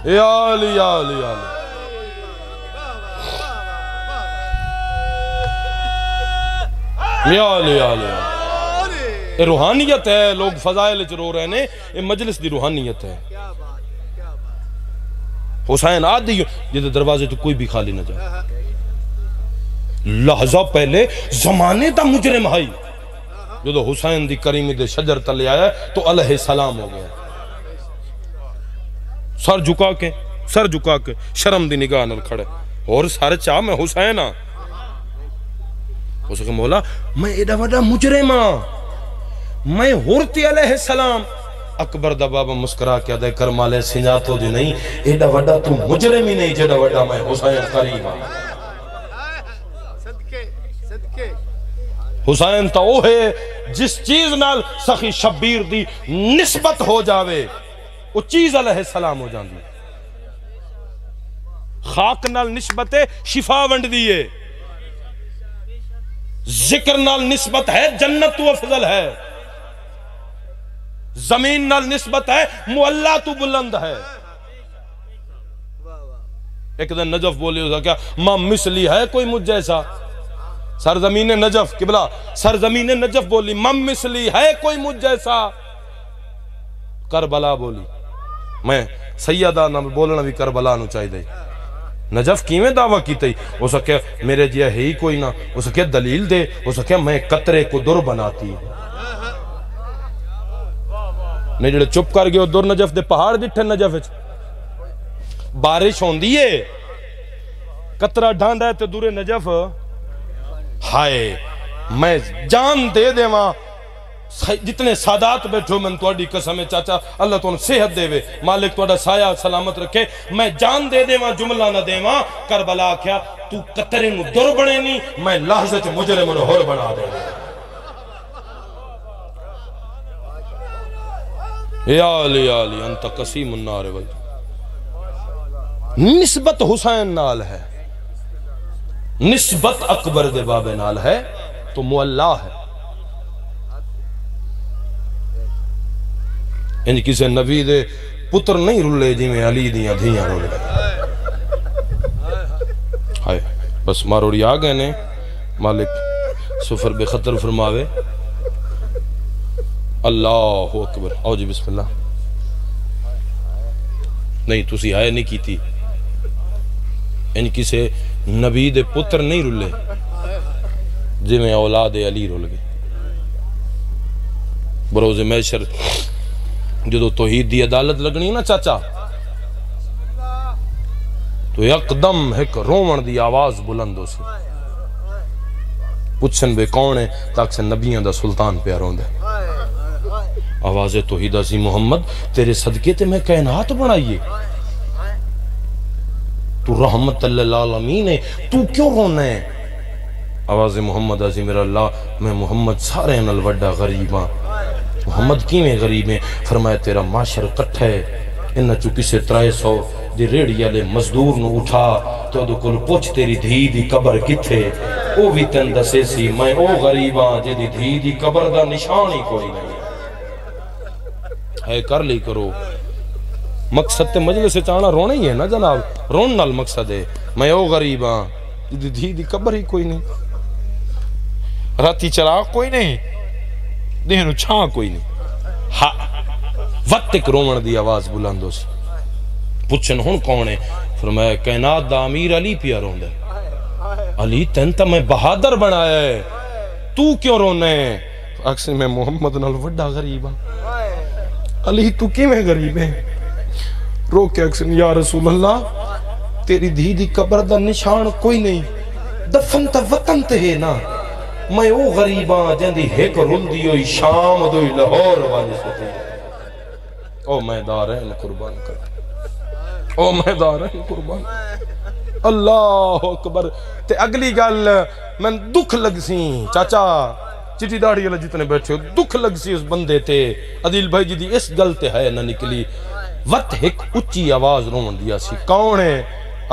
یا علی یا علی یا علی یا علی یا علی یہ روحانیت ہے لوگ فضائل چ رو رہے ہیں یہ مجلس دی روحانیت ہے حسین آدھی جیدے دروازے تو کوئی بھی خالی نہ جائے لحظہ پہلے زمانے دا مجرم ہائی جو حسین دی کریمی دے شجر تلے آیا تو علیہ السلام ہو گیا سر جھکا کے شرم دی نگاہ نل کھڑے اور سارے چاہ میں حسین ہاں اسے کہ مولا میں ایڈا وڈا مجرم ہاں میں ہورتی علیہ السلام اکبر دا بابا مسکرا کیا دے کرمالے سنجاتو دی نہیں ایڈا وڈا تو مجرم ہی نہیں جیڈا وڈا میں حسین قریب ہاں حسین تا وہ ہے جس چیز نال سخی شبیر دی نسبت ہو جاوے وہ چیز علیہ السلام ہو جاندی خاک نال نسبت شفا ونڈ دیئے ذکر نال نسبت ہے جنت و افضل ہے زمین نال نسبت ہے معلا تو بلند ہے ایک دن نجف بولی ہوتا کیا ماں مثلی ہے کوئی مجھ جیسا سرزمین نجف قبلہ سرزمین نجف بولی ماں مثلی ہے کوئی مجھ جیسا کربلا بولی میں سیدہ نہ بولنا بھی کربلا نو چاہی دے نجف کیویں دعویٰ کی تھی وہ سکے میرے جیہ ہے ہی کوئی نہ وہ سکے دلیل دے وہ سکے میں قطرے کو در بناتی نہیں جڑے چپ کر گئے در نجف دے پہاڑ ڈٹھے نجف بارش ہون دیئے قطرہ ڈھانڈا ہے تو دور نجف ہائے میں جان دے دے وہاں جتنے سادات بیٹھو من توڑی قسم ہے چاچا اللہ تو ان صحت دے وے مالک توڑا سایہ سلامت رکھے میں جان دے دے وہاں جملہ نہ دے وہاں کربلا کیا تو قطرے نو در بنے نہیں میں لحظہ چھ مجرم نو ہور بنا دے یا علی یا علی انت قسیم النار وال نسبت حسین نال ہے نسبت اکبر دے بابے نال ہے تو معلا ہے یعنی کسی نبی دے پتر نہیں رولے جی میں علی دیاں دھیاں رولے ہائے بس ماروڑی آگئے نے مالک سفر بے خطر فرماوے اللہ اکبر آؤ جی بسم اللہ نہیں تسی آئے نہیں کی تھی یعنی کسی نبی دے پتر نہیں رولے جی میں اولاد علی رول گئے بروز محشر جدو توحید دی عدالت لگنی نا چاچا تو یکدم ایک رومن دی آواز بلند ہو سی پوچھن بے کون ہے تاک سے نبیاں دا سلطان پیاروں دے آواز توحید سی محمد تیرے صدقے تے میں کائنات بنائیے تو رحمت اللہ العالمین ہے تو کیوں رونا ہے آواز محمد عظیم میرا اللہ میں محمد سارے نل وڈا غریب ہاں محمد کیویں غریب ہیں فرمایا تیرا معاشر کٹھا ہے انہاں چو کسے 300 دی ریڑی والے مزدور نو اٹھا تو ادو کول پوچھ تیری دھی دی قبر کتھے او بھی تن دسے سی میں او غریب ہاں جے دی دھی دی قبر دا نشان ہی کوئی نہیں ہے کر لی کرو مقصد تے مجلس چانا رونا ہی ہے نا جناب رون نال مقصد ہے میں او غریب ہاں جے دی دھی دی قبر ہی کوئی نہیں راتی چراغ کوئی نہیں دہنو چھاں کوئی نہیں وقت ایک رومن دی آواز بلندو سی پوچھن ہون کون ہے فرمایا کائنات دا امیر علی پیا روندہ ہے علی تینتا میں بہادر بنایا ہے تو کیوں رونے ہے اکثر میں محمد نال وڈا غریب ہاں علی تو کی میں غریب ہے؟ رو کے اکسن یا رسول اللہ تیری دھی دی قبر دا نشان کوئی نہیں، دفن تا وطن تے ہے نا، میں او غریباں جندی ہیک رل دی ہوئی شام دوئی لاہور والے ستے او میں دارین قربان کر، او میں دارین قربان، اللہ اکبر۔ تے اگلی گل میں دکھ لگ سی چاچا چٹی داڑھی اللہ جتنے بیٹھے ہو، دکھ لگ سی اس بندے تے عدیل بھائی جی دی اس گل تے ہے نہ نکلی، وقت ایک اچھی آواز رون دیا سی، کون ہے؟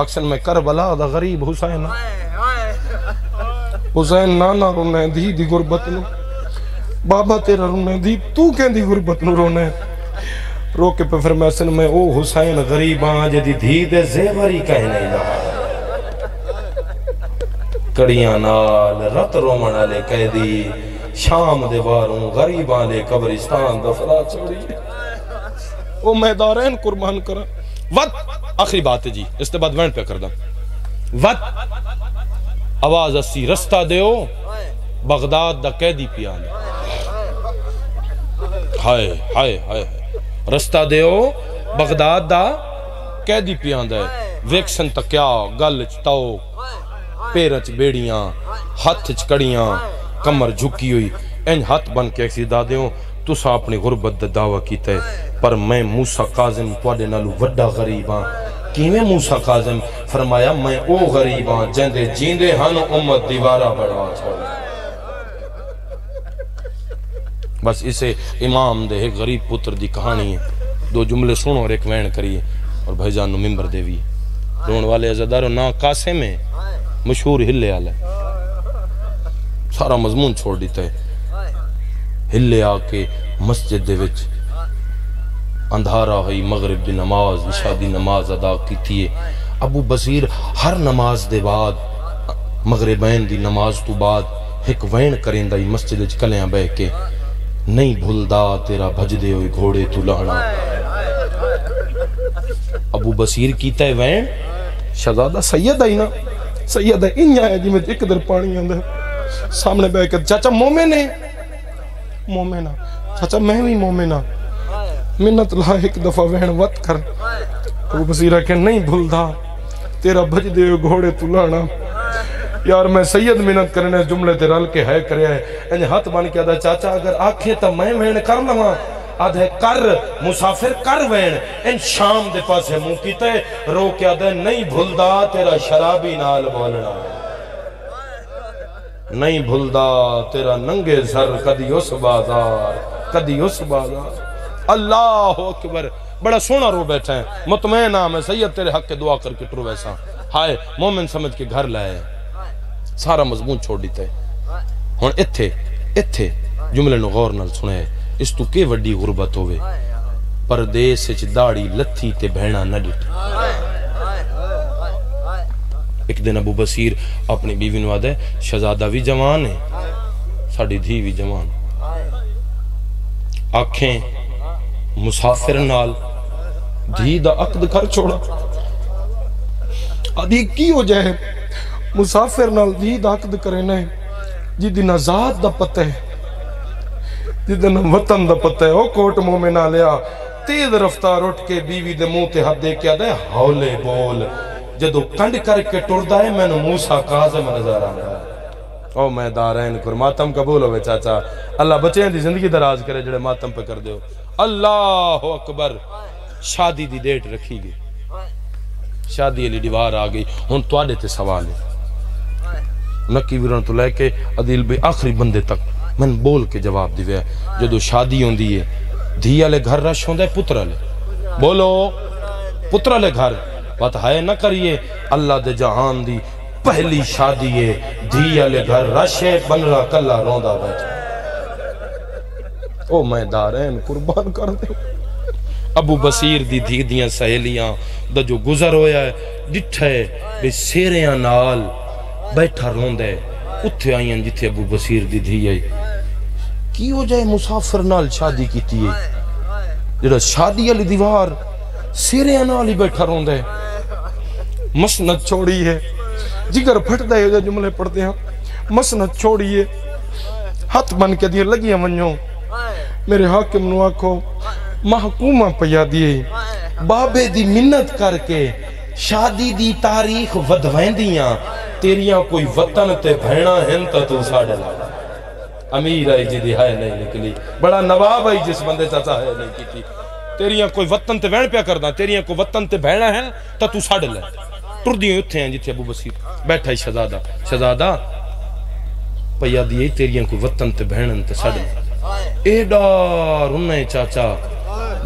اکثر میں کربلا دا غریب حسین، حسین نانا رونے دی دی غربت نو، بابا تیرا رونے دی تو کہیں دی غربت نو رونے، رو کے پہ فرمایا سن میں او حسین غریب آج دی دھی دے زیوری کہنے لگا، کڑیاں نال رت رومن لے کہہ دی شام دے باروں غریباں لے قبرستان دفرا چھوڑی، او میں دارین قربان کرا۔ وقت آخری بات ہے جی، اس کے بعد وینڈ پہ کردہ، وقت آواز اسی رستہ دیو بغداد دا قیدی پیان، ہائے ہائے ہائے رستہ دیو بغداد دا قیدی پیان دے، ویکسن تکیا گل چتاؤ پیرچ بیڑیاں ہاتھ چکڑیاں کمر جھکی ہوئی، این ہاتھ بن کے ایسی دادیوں تُسا اپنی غربت دا دعویٰ کیتا ہے، پر میں موسیٰ کاظم توڑے نالو وڈا غریباں، کیویں موسیٰ کاظم؟ فرمایا میں او غریباں جندے جیندے ہن امت دیوارہ بڑھا چھوڑا۔ بس اسے امام دے ایک غریب پتر دی کہانی ہے، دو جملے سنو اور ایک وین کریے اور بھائی جان نو ممبر دیوی رون والے عزدارو نا قاسم ہے، مشہور ہلے آلہ سارا مضمون چھوڑ دیتا ہے، ہلے آکے مسجد دے وچ اندھارا ہوئی مغرب دی نماز عشاء دی نماز ادا کی تھی، ابو بصیر ہر نماز دے بعد مغربین دی نماز تو بعد ایک وین کریں دائی مسجد وچ کلیاں بہ کے نہیں بھولدا تیرا بھج دے ہوئے گھوڑے تو لانا، ابو بصیر کیتا ہے وین، شہزادہ سید آئی نا، سید ہے انجا ہے جی میں ایک در پانی آندھا سامنے بہ کے چاچا مومن ہے، مومن ہے چاچا میں بھی مومن ہے، منت لا ایک دفعہ وین وط کر، ابو بصیرہ کہ نہیں بھولدا تیرا بھج دے ہوئے گھوڑے تو لانا، یار میں سید منت کرنے اس جملے تے رل کے ہے کریا ہے، انجھے ہاتھ بان کیا دا چاچا اگر آکھے تا میں وین کر لواں، آدھے کر مسافر کر وین، ان شام دے پاس ہے موں کیتے رو کیا دے نہیں بھولدا تیرا شرابی نال بولنا، نہیں بھولدا تیرا ننگے سر کدی اس بازار کدی اس بازار، اللہ اکبر۔ بڑا سونا رو بیٹھا ہے، مطمئن نام ہے سید تیرے حق کے دعا کر کے ٹرو ویسا، ہائے مومن سمجھ کے گھر لائے، سارا مضمون چھوڑ دیتا ہے۔ ہون اتھے جملے نو غور نال سنے، اس تو کے وڈی غربت ہوئے، پردیس اچ داڑی لتھی تے بہنا نہ ڈٹ۔ ایک دن ابو بصیر اپنی بیوی نو آدھے شہزادہ بھی جوان ہے، ساڑی دھی بھی جوان، آنکھیں مسافر نال دھی دا عقد کر چھوڑا، آدھی کی ہو جائے مسافر نال دھی دا عقد کرنے جی دینا ذات دا پتہ ہے، جی دینا وطن دا پتہ ہے، او کوٹ مومن آلیا تیز رفتار اٹھ کے بیوی دے منہ تے ہاتھ دے کیا دے ہولے بول، جدو کنڈ کر کے ٹردا ہے میں نے موسیٰ کاظم نظر آنا، او میں دارین کر ماتم قبول ہوئے چاچا، اللہ بچے دی زندگی دراز کرے جڑے ماتم پہ کر دے ہو، اللہ اکبر۔ شادی دی ڈیٹ رکھی گئی، شادی علی دیوار آ گئی، ہن تو آڈے تے سوال ہے، نکی ویران تو لے کے عدیل بے آخری بندے تک میں بول کے جواب دیوے، جدو شادی ہوں دی ہے دھی آلے گھر رش ہوں دے پتر آلے، بولو پتر آلے گھر، بات ہے نہ کریے اللہ دے جہان دی پہلی شادی ہے، دھی آلے گھر رش ہے بنرا کلا روندہ بیٹھا، او میں دارین قربان کر دے۔ ابو بصیر دی دھی دیاں سہیلیاں دا جو گزر ہویا ہے ڈٹھے بے سیریاں نال بیٹھا روندے، اتھے آئیں جتھے ابو بصیر دی دھی آئی، کی ہو جائے مسافر نال شادی کیتی ہے، جڑا شادی علی دیوار سیریاں نال ہی بیٹھا روندے، مسند چھوڑی ہے، جگر پھٹ دے جو جملے پڑھتے ہیں، مسند چھوڑی ہے، ہاتھ بن کے دیئے لگیاں ونجوں، میرے حاکم نو آکھو محکومہ پیا دیئے بابے دی منت کر کے شادی دی تاریخ ودوائیں دیاں تیریاں کوئی وطن تے بھینا ہن تا تو ساڑھے لگا امیر آئی جی دی ہائے نہیں نکلی بڑا نواب آئی جس بندے چاچا ہے نہیں کی تھی تیریاں کوئی وطن تے بھین پیا کردہ تیریاں کوئی وطن تے بھینا ہے تا تو ساڑھے لگا ٹر دیوں اتھے ہیں جتھے ابو بصیر بیٹھا ہی شہزادہ پیا دیئے تیریاں کوئی وطن تے بھینن تے ساڑھے لگا ایڈا رنائے چاچا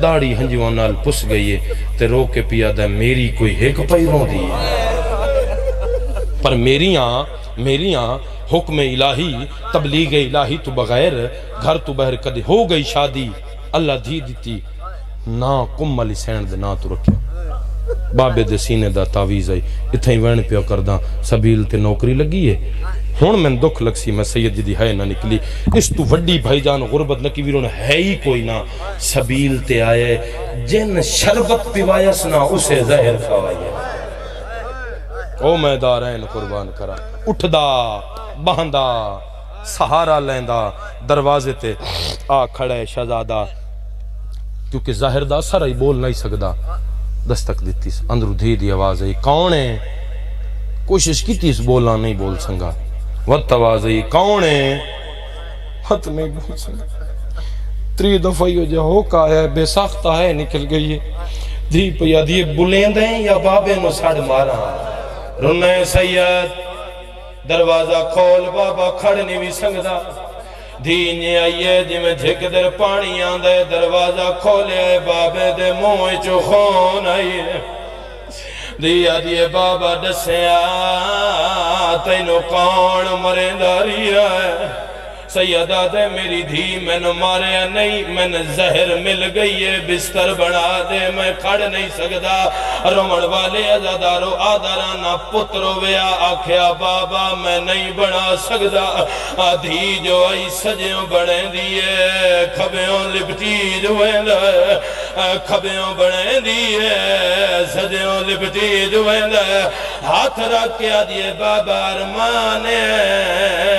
داڑی ہنجوان نال پس گئی ہے تے رو کے پیا دا میری کوئی ایک پائی رو دی پر میریاں حکم الہی تبلیغ الہی تو بغیر گھر تو بہر کدے ہو گئی شادی اللہ دھی دیتی نا کم علی سین دے نا تو رکھیا بابے دے سینے دا تعویز آئی اتھا ہی وین پیا کردہ سبیل تے نوکری لگی ہے ہون میں دکھ لگ سی میں سید جدی ہے نہ نکلی اس تو وڈی بھائی جان غربت نکی ویرون ہے ہی کوئی نہ سبیل تے آئے جن شربت پیوائیس نہ اسے زہر کھوائیے او میں دارین قربان کرا اٹھ دا بہندہ سہارا لیندہ دروازے تے آ کھڑے شہزادہ کیونکہ ظاہر دا سر ہی بول نہیں سکدا دستک دیتی اندرو دھی دی آواز ہے کون ہے کوشش کی تیس بولنا نہیں بول سنگا وقت آواز ہے کون ہے وقت نہیں بول سنگا 3 دفعہ ہو جا ہو کا ہے بے ساختہ ہے نکل گئی ہے دھی پیا دی بلیند ہیں یا بابے نو ساڑھ مارا رنے سید دروازہ کھول بابا کھڑ نہیں بھی سنگدا دھینے آئیے جی میں جھک در پانی آندے دروازہ کھولے بابے دے موہ چو خون آئیے دیا دیے بابا ڈسیا تینو کون مرنداری ہے سیدہ دے میری دھی میں نے مارے نہیں میں نے زہر مل گئی ہے بستر بنا دے میں کھڑ نہیں سکدا رومن والے ازادارو آدھرانا پترو ویا آکھیا بابا میں نہیں بنا سکدا دھی جو آئی سجیوں بڑھیں دیئے کھبیوں لپٹی جو ہے کھبیوں بڑھیں دیئے سجیوں لپٹی جو ہے ہاتھ رکھ کے آدھیے بابا ارمانے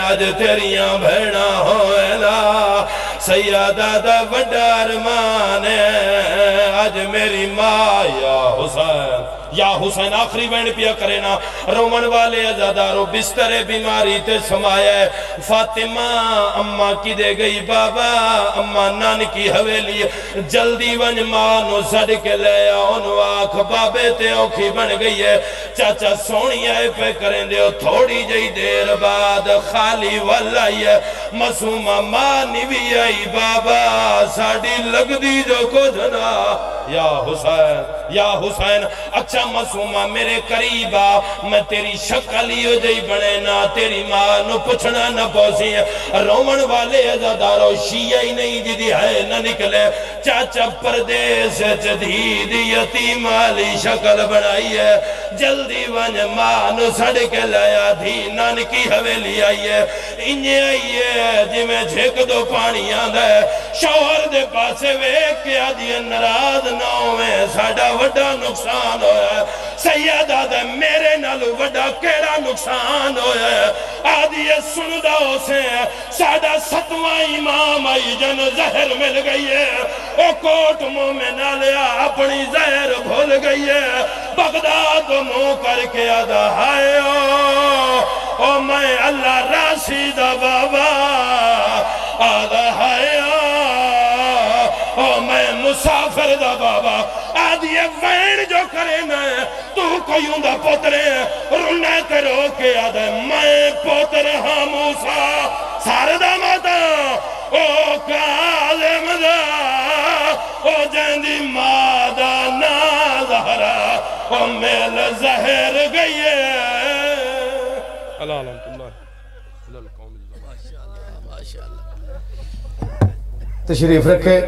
آج تیریاں بھیڑا ہوئے سیادہ دا وڈا ارمان ہے آج میری ماں یا حسین آخری وین پیا کرے نا رومن والے ازادارو بستر بیماری تے سمایا فاطمہ اممہ کی دے گئی بابا اممہ نان کی حویلی جلدی ونج مانو سڑ کے لے آنو آنکھ بابے تے اوکھی بن گئی ہے چاچا سونی آئے پہ کریں دے تھوڑی جئی دیر بعد خالی والائی ہے مسومہ مانی بھی آئی بابا ساڑی لگ دی جو کو جنا یا حسین اچھا مسومہ میرے قریبا میں تیری شکلی ہو جائی بڑے نا تیری ماں نو پچھنا نہ پوسی ہے رومن والے ازادارو شیعہ ہی نہیں جدی ہے نہ نکلے چاچا پردیس جدید یتیم والی شکل بڑھائی ہے جلدی ونج ماں نو سڑ کے لیا دھی نان کی حویلی آئی ہے انجھے آئی ہے جی میں جھک دو پانی آدھا ہے شوہر دے پاسے ویک کیا دیئے نراز ناؤں میں ساڑا وڈا نقصان ہویا ہے سیدہ دے میرے نالو وڈا کیڑا نقصان ہویا ہے آدھی سندہ ہو سے ساڑا 7واں امام آئی جن زہر مل گئی ہے او کوٹ مومن آلیا اپنی زہر بھول گئی ہے بغداد منہ کر کے آدھا ہائے او میں اللہ راشدہ بابا آدھا ہائے او میں مسافر دا بابا آدھی وین جو کرے میں تو کوئی ہوں دا پوترے رنے تے رو کے آدھے میں پوتر ہاں موسیٰ ساردہ ماتا او کالم دا او جندی مادہ نازہرہ او میل زہر گئی اللہ علامت اللہ تشریف رکھے